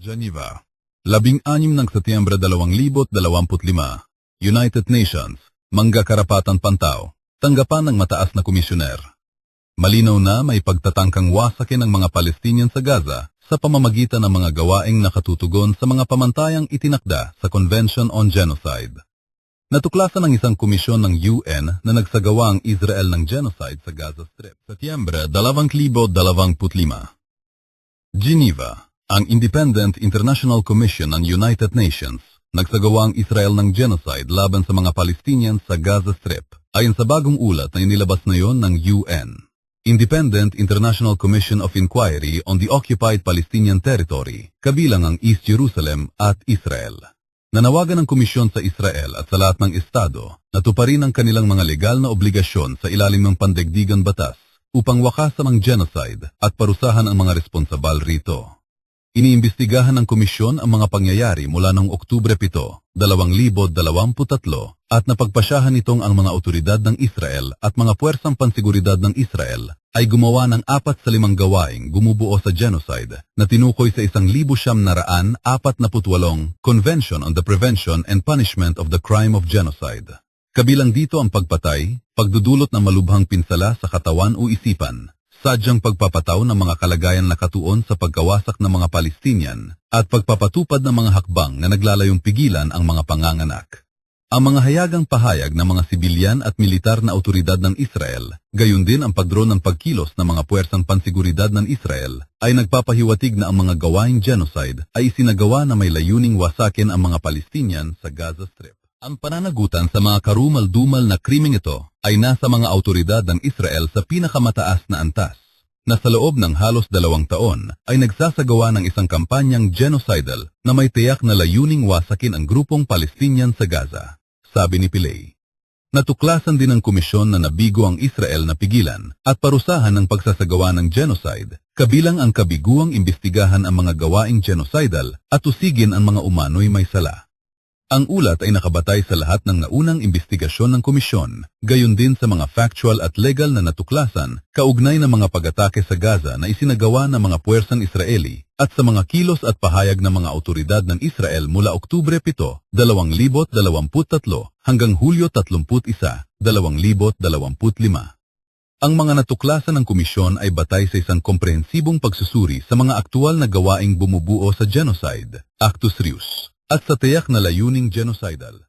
Geneva, 16 ng Setyembre 2025, United Nations, Mangga Karapatan Pantaw, tanggapan ng mataas na komisyoner. Malinaw na may pagtatangkang wasakin ng mga Palestinian sa Gaza sa pamamagitan ng mga gawaing nakatutugon sa mga pamantayang itinakda sa Convention on Genocide. Natuklasan ng isang komisyon ng UN na nagsagawa ang Israel ng genocide sa Gaza Strip. Setyembre 2025. Geneva, ang Independent International Commission ng United Nations, nagsagawa ang Israel ng genocide laban sa mga Palestinians sa Gaza Strip, ayon sa bagong ulat na inilabas na yon ng UN. Independent International Commission of Inquiry on the Occupied Palestinian Territory, kabilang ang East Jerusalem at Israel. Nanawagan ng komisyon sa Israel at sa lahat ng estado na tuparin ang kanilang mga legal na obligasyon sa ilalim ng pandaigdigang batas upang wakasan ang genocide at parusahan ang mga responsabal rito. Iniimbestigahan ng komisyon ang mga pangyayari mula noong Oktubre 7, 2023 at napagpasyahan nitong ang mga otoridad ng Israel at mga puwersang pansiguridad ng Israel ay gumawa ng 4 sa 5 gawaing gumubuo sa genocide na tinukoy sa 1948 Convention on the Prevention and Punishment of the Crime of Genocide. Kabilang dito ang pagpatay, pagdudulot ng malubhang pinsala sa katawan o isipan, sadyang pagpapataw ng mga kalagayan na katuon sa pagkawasak ng mga Palestinian at pagpapatupad ng mga hakbang na naglalayong pigilan ang mga panganganak. Ang mga hayagang pahayag ng mga sibilyan at militar na autoridad ng Israel, gayon din ang pagdro ng pagkilos ng mga puwersang pansiguridad ng Israel, ay nagpapahiwatig na ang mga gawaing genocide ay isinagawa na may layuning wasakin ang mga Palestinian sa Gaza Strip. Ang pananagutan sa mga karumal-dumal na krimeng ito ay nasa mga autoridad ng Israel sa pinakamataas na antas, na sa loob ng halos 2 taon ay nagsasagawa ng isang kampanyang genocidal na may tiyak na layuning wasakin ang grupong Palestinian sa Gaza, sabi ni Pillay. Natuklasan din ng komisyon na nabigo ang Israel na pigilan at parusahan ng pagsasagawa ng genocide, kabilang ang kabiguang imbestigahan ang mga gawaing genocidal at usigin ang mga umano'y may sala. Ang ulat ay nakabatay sa lahat ng naunang imbestigasyon ng komisyon, gayon din sa mga factual at legal na natuklasan, kaugnay ng mga pag-atake sa Gaza na isinagawa ng mga puwersang Israeli, at sa mga kilos at pahayag ng mga autoridad ng Israel mula Oktubre 7, 2023 hanggang Hulyo 31, 2025. Ang mga natuklasan ng komisyon ay batay sa isang komprehensibong pagsusuri sa mga aktual na gawaing bumubuo sa genocide, actus reus, at sa tiyak na layuning genocidal.